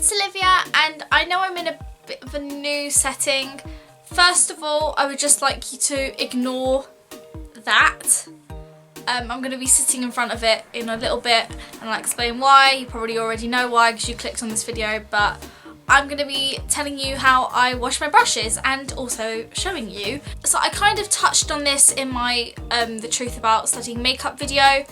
it's Olivia, and I know I'm in a bit of a new setting. First of all, I would just like you to ignore that. I'm going to be sitting in front of it in a little bit and I'll explain why. You probably already know why because you clicked on this video, but I'm going to be telling you how I wash my brushes and also showing you. So I kind of touched on this in my The Truth About Studying Makeup video,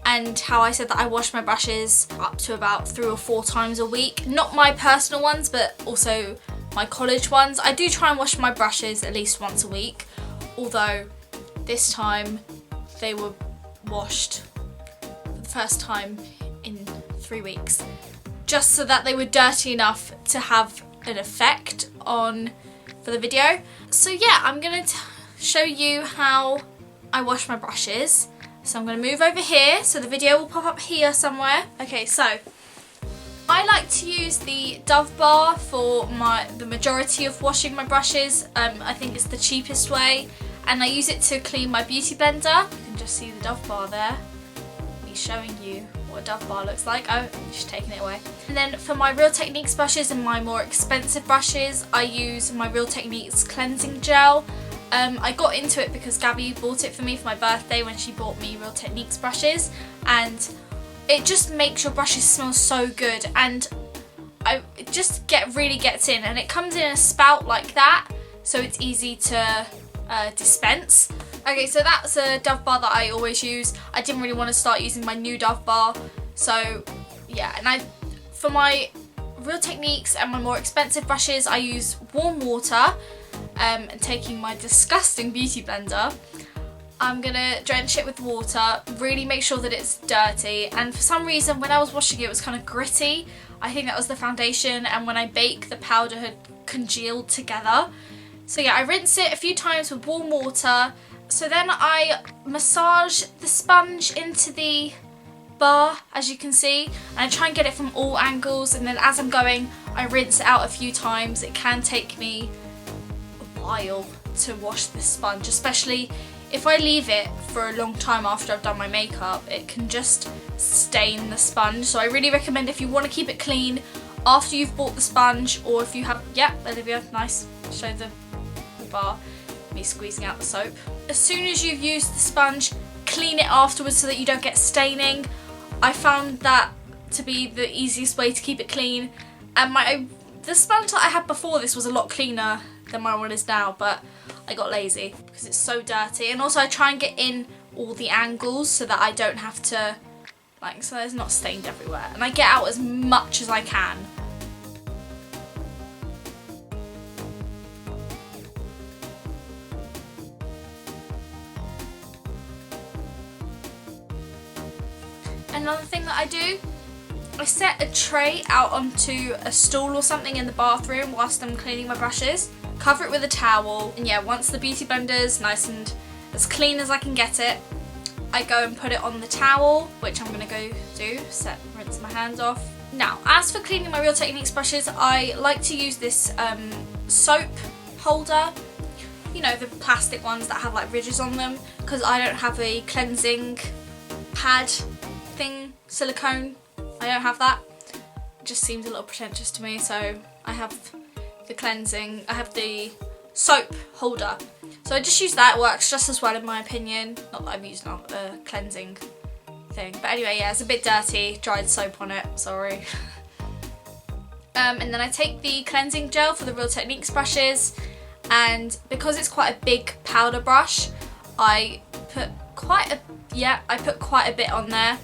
and how I said that I wash my brushes up to about 3 or 4 times a week. Not my personal ones, but also my college ones. I do try and wash my brushes at least once a week, although this time they were washed for the first time in 3 weeks, just so that they were dirty enough to have an effect for the video. So yeah, I'm gonna show you how I wash my brushes. So I'm going to move over here, so the video will pop up here somewhere. Okay, so I like to use the Dove bar for the majority of washing my brushes. I think it's the cheapest way, and I use it to clean my beauty blender. You can just see the Dove bar there. Me showing you what a Dove bar looks like. Oh, I'm just taking it away. And then for my Real Techniques brushes and my more expensive brushes, I use my Real Techniques cleansing gel. I got into it because Gabby bought it for me for my birthday when she bought me Real Techniques brushes, and it just makes your brushes smell so good, and it just really gets in, and it comes in a spout like that, so it's easy to dispense. Okay, so that's a Dove bar that I always use. I didn't really want to start using my new Dove bar, so yeah. And for my Real Techniques and my more expensive brushes, I use warm water. And taking my disgusting beauty blender, I'm gonna drench it with water, really make sure that it's dirty, and for some reason when I was washing it, it was kind of gritty. I think that was the foundation, and when I bake, the powder had congealed together. So yeah, I rinse it a few times with warm water. So then I massage the sponge into the bar, as you can see, and I try and get it from all angles, and then as I'm going, I rinse it out a few times. It can take me while to wash this sponge, especially if I leave it for a long time after I've done my makeup, it can just stain the sponge. So I really recommend, if you want to keep it clean after you've bought the sponge, or if you have, yeah, Olivia, nice, show the bar, me squeezing out the soap. As soon as you've used the sponge, clean it afterwards so that you don't get staining. I found that to be the easiest way to keep it clean, and the sponge that I had before this was a lot cleaner than my one is now, but I got lazy because it's so dirty. And also I try and get in all the angles so that I don't have to, so it's not stained everywhere, and I get out as much as I can. Another thing that I do, I set a tray out onto a stool or something in the bathroom whilst I'm cleaning my brushes. Cover it with a towel, and yeah, once the beauty blender's nice and as clean as I can get it, I go and put it on the towel, which I'm going to go do, rinse my hands off. Now, as for cleaning my Real Techniques brushes, I like to use this soap holder, you know, the plastic ones that have like ridges on them, because I don't have a cleansing pad thing, silicone, I don't have that. It just seems a little pretentious to me, so I have the soap holder. So I just use that, it works just as well in my opinion. Not that I'm using a cleansing thing. But anyway, yeah, it's a bit dirty, dried soap on it, sorry. And then I take the cleansing gel for the Real Techniques brushes, and because it's quite a big powder brush, I put quite a bit on there.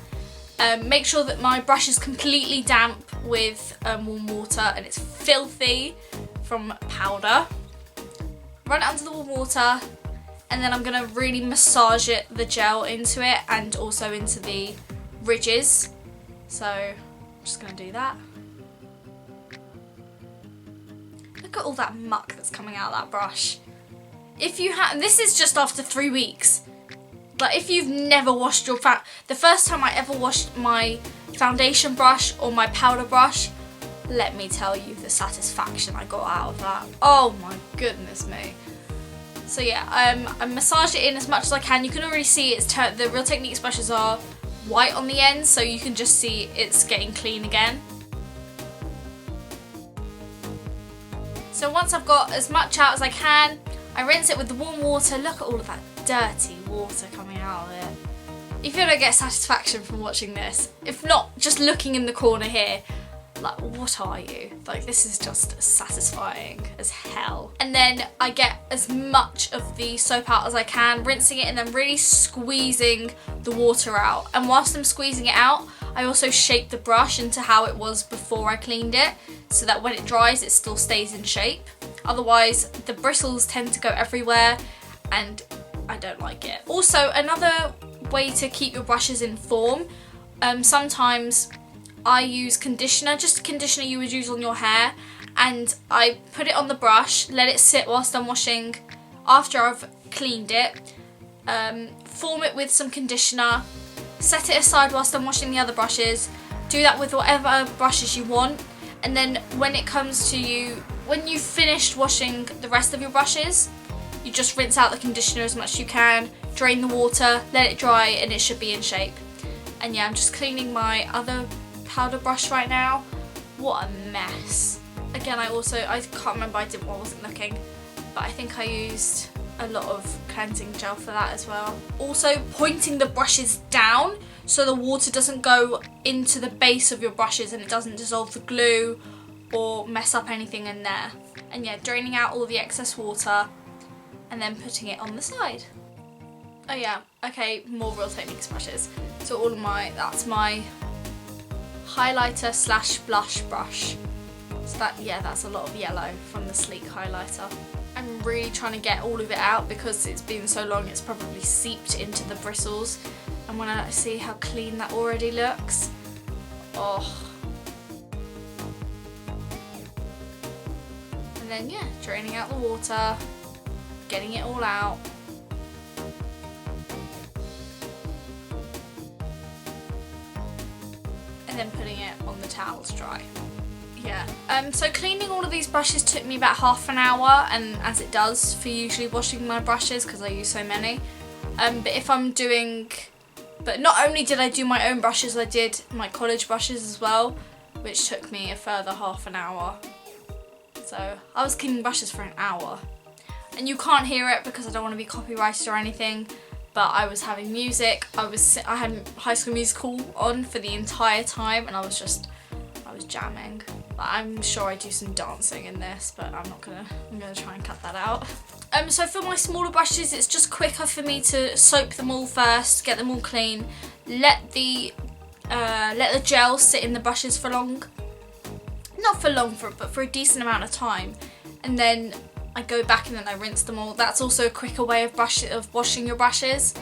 Make sure that my brush is completely damp with warm water and it's filthy from powder. Run it under the warm water, and then I'm going to really massage the gel into it and also into the ridges. So I'm just going to do that. Look at all that muck that's coming out of that brush. If you have, this is just after 3 weeks. Like, if you've never washed your the first time I ever washed my foundation brush or my powder brush, let me tell you the satisfaction I got out of that. Oh my goodness me. So yeah, I massage it in as much as I can. You can already see the Real Techniques brushes are white on the end, so you can just see it's getting clean again. So once I've got as much out as I can, I rinse it with the warm water. Look at all of that dirty water coming out of it. If you don't get satisfaction from watching this, if not just looking in the corner here, like, what are you? Like, this is just satisfying as hell. And then I get as much of the soap out as I can, rinsing it and then really squeezing the water out. And whilst I'm squeezing it out, I also shape the brush into how it was before I cleaned it, so that when it dries, it still stays in shape. Otherwise, the bristles tend to go everywhere and I don't like it. Also, another way to keep your brushes in form, sometimes I use conditioner, just a conditioner you would use on your hair, and I put it on the brush, let it sit whilst I'm washing, after I've cleaned it, form it with some conditioner, set it aside whilst I'm washing the other brushes, do that with whatever brushes you want, and then when it comes to when you've finished washing the rest of your brushes, you just rinse out the conditioner as much as you can, drain the water, let it dry, and it should be in shape. And yeah, I'm just cleaning my other powder brush right now. What a mess. Again, I can't remember, I wasn't looking, but I think I used a lot of cleansing gel for that as well. Also, pointing the brushes down so the water doesn't go into the base of your brushes and it doesn't dissolve the glue or mess up anything in there. And yeah, draining out all the excess water and then putting it on the side. Oh yeah, okay, more Real Techniques brushes. So that's my highlighter slash blush brush. So that's a lot of yellow from the Sleek highlighter. I'm really trying to get all of it out because it's been so long it's probably seeped into the bristles. And when I see how clean that already looks, oh. And then yeah, draining out the water, getting it all out. And then putting it on the towel to dry. Yeah, so cleaning all of these brushes took me about half an hour, and as it does for usually washing my brushes because I use so many. But not only did I do my own brushes, I did my college brushes as well, which took me a further half an hour. So I was cleaning brushes for an hour. And you can't hear it because I don't want to be copyrighted or anything, but I was having music. I had High School Musical on for the entire time, and I was jamming. I'm sure I do some dancing in this, but I'm gonna try and cut that out. So for my smaller brushes, it's just quicker for me to soap them all first, get them all clean, let the gel sit in the brushes for long. Not for long, but for a decent amount of time, and then I go back and then I rinse them all. That's also a quicker way of washing your brushes,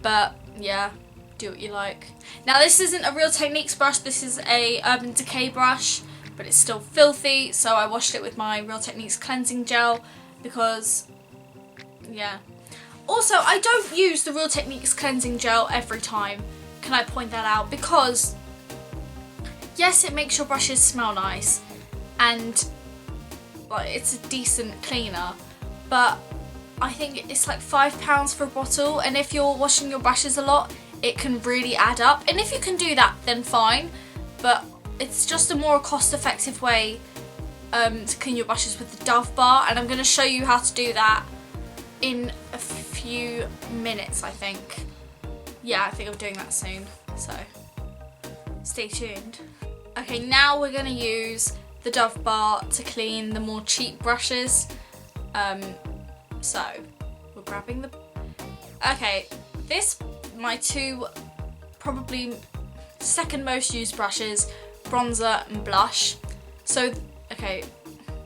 but yeah, do what you like. Now this isn't a Real Techniques brush, this is a Urban Decay brush, but it's still filthy, so I washed it with my Real Techniques cleansing gel because, yeah. Also, I don't use the Real Techniques cleansing gel every time, can I point that out, because yes, it makes your brushes smell nice, and it's a decent cleaner, but I think it's like £5 for a bottle, and if you're washing your brushes a lot, it can really add up. And if you can do that, then fine, but it's just a more cost-effective way to clean your brushes with the Dove bar, and I'm going to show you how to do that in a few minutes, I think. Yeah, I think I'm doing that soon, so stay tuned. Okay, now we're going to use the Dove bar to clean the more cheap brushes. So we're grabbing okay, my two probably second most used brushes, bronzer and blush. So okay,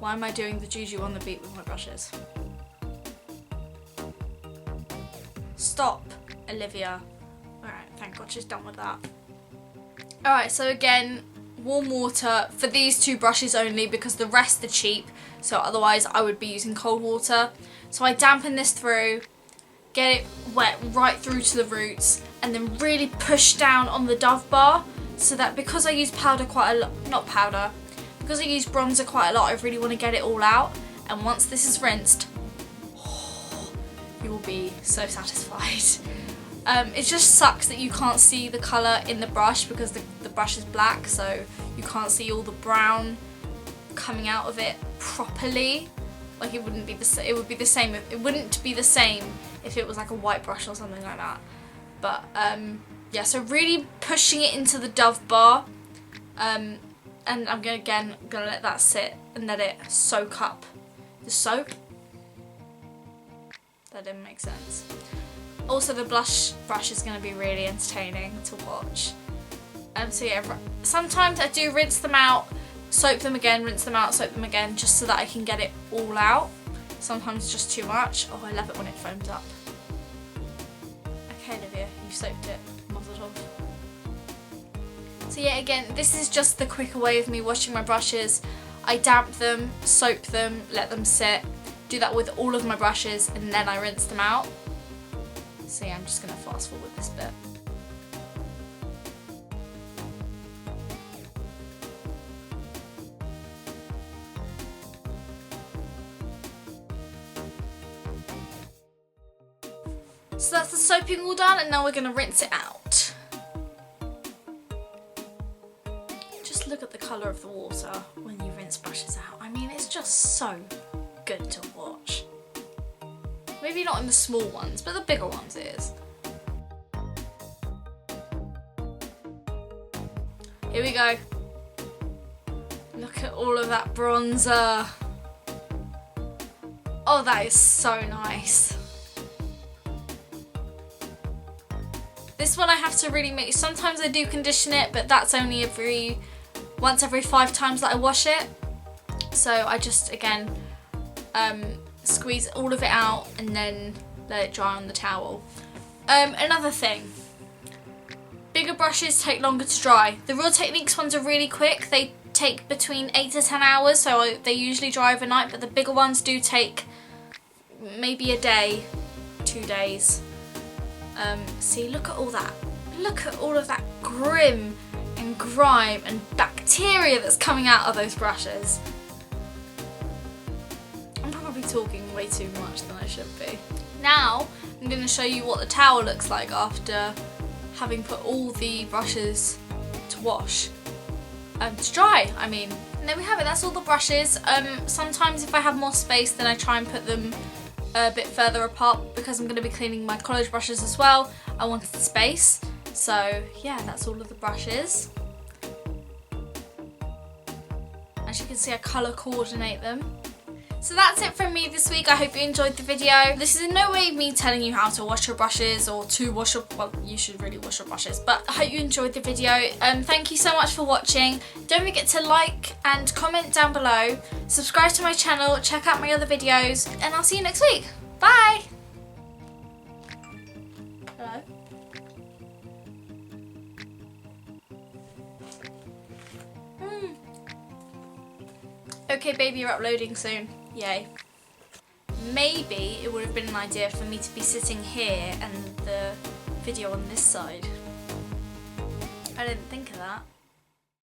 why am I doing the juju on the beat with my brushes? Stop, Olivia. Alright, thank God she's done with that. Alright, so again, warm water for these two brushes only because the rest are cheap, so otherwise I would be using cold water. So I dampen this through, get it wet right through to the roots, and then really push down on the Dove bar, so that because I use powder quite a lot, because I use bronzer quite a lot, I really want to get it all out. And once this is rinsed, you will be so satisfied. It just sucks that you can't see the colour in the brush because the brush is black, so you can't see all the brown coming out of it properly. Like it wouldn't be the same. It would be the same. It wouldn't be the same if it was like a white brush or something like that. But yeah, so really pushing it into the Dove bar, and I'm gonna let that sit and let it soak up the soap. That didn't make sense. Also, the blush brush is going to be really entertaining to watch. So yeah, sometimes I do rinse them out, soap them again, rinse them out, soap them again, just so that I can get it all out. Sometimes it's just too much. Oh, I love it when it foams up. Okay, Olivia, you've soaked it. Muzzle it off. So yeah, again, this is just the quicker way of me washing my brushes. I damp them, soap them, let them sit. Do that with all of my brushes, and then I rinse them out. So yeah, I'm just going to fast forward this bit. So that's the soaping all done, and now we're going to rinse it out. Just look at the colour of the water when you rinse brushes out. I mean, it's just so good to watch. Maybe not in the small ones, but the bigger ones it is. Here we go. Look at all of that bronzer. Oh, that is so nice. This one I have to really make, sometimes I do condition it, but that's only once every 5 times that I wash it. So I just, again, squeeze all of it out and then let it dry on the towel. Another thing, bigger brushes take longer to dry. The Real Techniques ones are really quick. They take between 8 to 10 hours, so they usually dry overnight, but the bigger ones do take maybe a day, 2 days. See, look at all that. Look at all of that grim and grime and bacteria that's coming out of those brushes. I'm probably talking way too much than I should be. Now I'm going to show you what the towel looks like after having put all the brushes to wash. To dry, I mean. And there we have it, that's all the brushes. Sometimes if I have more space, then I try and put them a bit further apart, because I'm going to be cleaning my college brushes as well. I wanted the space. So yeah, that's all of the brushes. As you can see, I colour coordinate them. So that's it from me this week. I hope you enjoyed the video. This is in no way me telling you how to wash your brushes or to wash your, well, you should really wash your brushes, but I hope you enjoyed the video. Thank you so much for watching. Don't forget to like and comment down below. Subscribe to my channel, check out my other videos, and I'll see you next week. Bye! Hello? Okay baby, you're uploading soon. Yay. Maybe it would have been an idea for me to be sitting here and the video on this side. I didn't think of that.